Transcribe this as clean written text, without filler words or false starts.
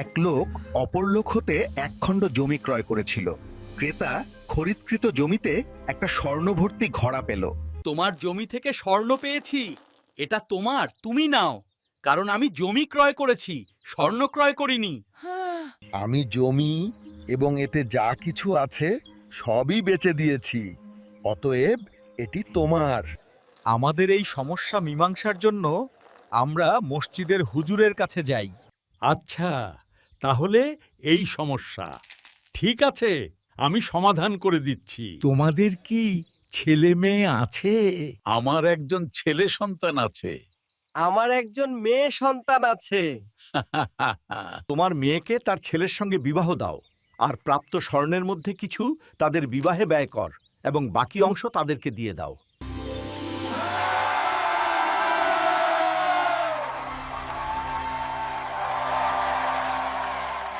এক লোক অপর লোক হতে এক খণ্ড জমি ক্রয় করেছিল। ক্রেতা খরিদকৃত জমিতে একটা স্বর্ণভর্তি ঘড়া পেল। তোমার জমি থেকে স্বর্ণ পেয়েছি, এটা তোমার, তুমি নাও। কারণ আমি জমি ক্রয় করেছি, স্বর্ণ ক্রয় করিনি। আমি জমি এবং এতে যা কিছু আছে সবই বেচে দিয়েছি, অতএব এটি তোমার। আমাদের এই সমস্যা মীমাংসার জন্য আমরা মসজিদের হুজুরের কাছে যাই। আচ্ছা, তাহলে এই সমস্যা ঠিক আছে, আমি সমাধান করে দিচ্ছি। তোমাদের কি ছেলে মেয়ে আছে? আমার একজন ছেলে সন্তান আছে। আমার একজন মেয়ে সন্তান আছে। তোমার মেয়েকে তার ছেলের সঙ্গে বিবাহ দাও, আর প্রাপ্ত স্বর্ণের মধ্যে কিছু তাদের বিবাহে ব্যয় কর এবং বাকি অংশ তাদেরকে দিয়ে দাও।